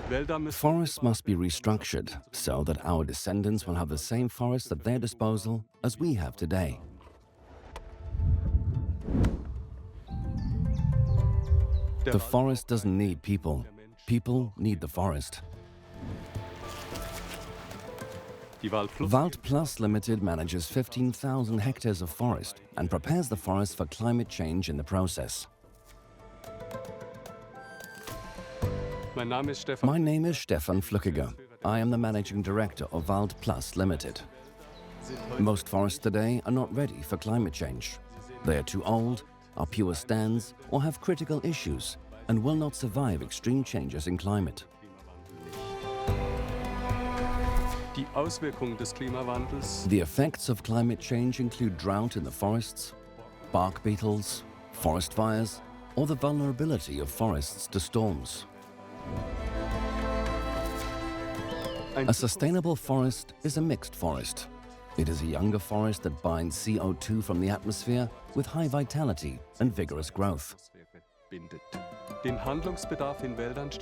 Forests must be restructured so that our descendants will have the same forests at their disposal as we have today. The forest doesn't need people. People need the forest. Wald Plus Limited manages 15,000 hectares of forest and prepares the forest for climate change in the process. My name is Stefan Flückiger. I am the managing director of Wald Plus Limited. Most forests today are not ready for climate change. They are too old, are pure stands, or have critical issues and will not survive extreme changes in climate. The effects of climate change include drought in the forests, bark beetles, forest fires, or the vulnerability of forests to storms. A sustainable forest is a mixed forest. It is a younger forest that binds CO2 from the atmosphere with high vitality and vigorous growth.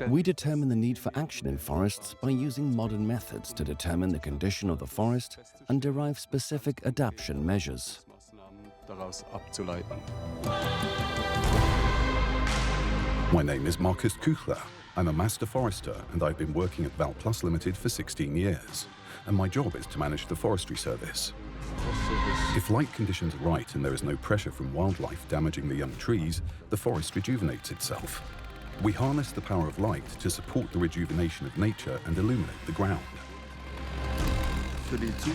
We determine the need for action in forests by using modern methods to determine the condition of the forest and derive specific adaptation measures. My name is Markus Kuchler. I'm a master forester and I've been working at Wald Plus Limited for 16 years. And my job is to manage the forestry service. If light conditions are right and there is no pressure from wildlife damaging the young trees, the forest rejuvenates itself. We harness the power of light to support the rejuvenation of nature and illuminate the ground.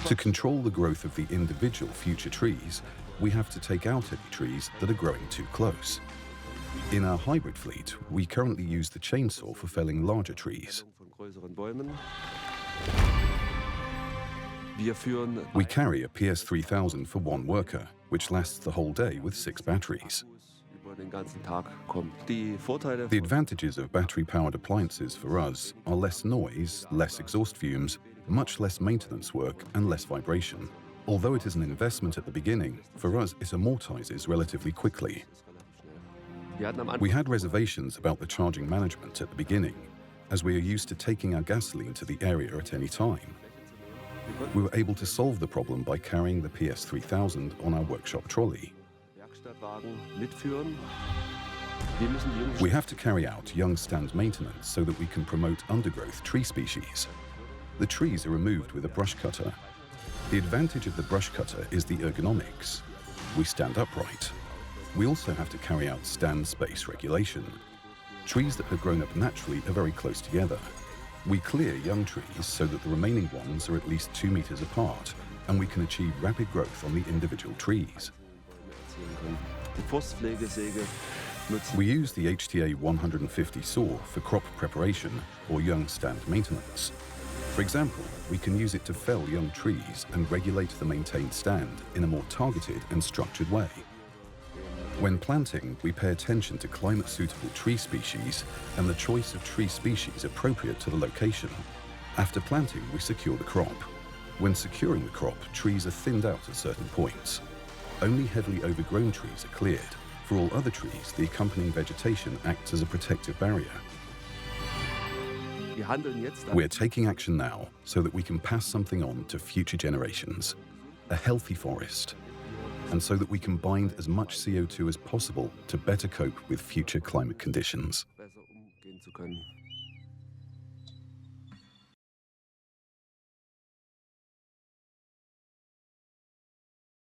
To control the growth of the individual future trees, we have to take out any trees that are growing too close. In our hybrid fleet, we currently use the chainsaw for felling larger trees. We carry a PS3000 for one worker, which lasts the whole day with 6 batteries. The advantages of battery-powered appliances for us are less noise, less exhaust fumes, much less maintenance work, and less vibration. Although it is an investment at the beginning, for us it amortizes relatively quickly. We had reservations about the charging management at the beginning, as we are used to taking our gasoline to the area at any time. We were able to solve the problem by carrying the PS3000 on our workshop trolley. We have to carry out young stand maintenance so that we can promote undergrowth tree species. The trees are removed with a brush cutter. The advantage of the brush cutter is the ergonomics. We stand upright. We also have to carry out stand space regulation. Trees that have grown up naturally are very close together. We clear young trees so that the remaining ones are at least 2 meters apart, and we can achieve rapid growth on the individual trees. We use the HTA 150 saw for crop preparation or young stand maintenance. For example, we can use it to fell young trees and regulate the maintained stand in a more targeted and structured way. When planting, we pay attention to climate-suitable tree species and the choice of tree species appropriate to the location. After planting, we secure the crop. When securing the crop, trees are thinned out at certain points. Only heavily overgrown trees are cleared. For all other trees, the accompanying vegetation acts as a protective barrier. We are taking action now so that we can pass something on to future generations. A healthy forest. And so that we can bind as much CO2 as possible to better cope with future climate conditions.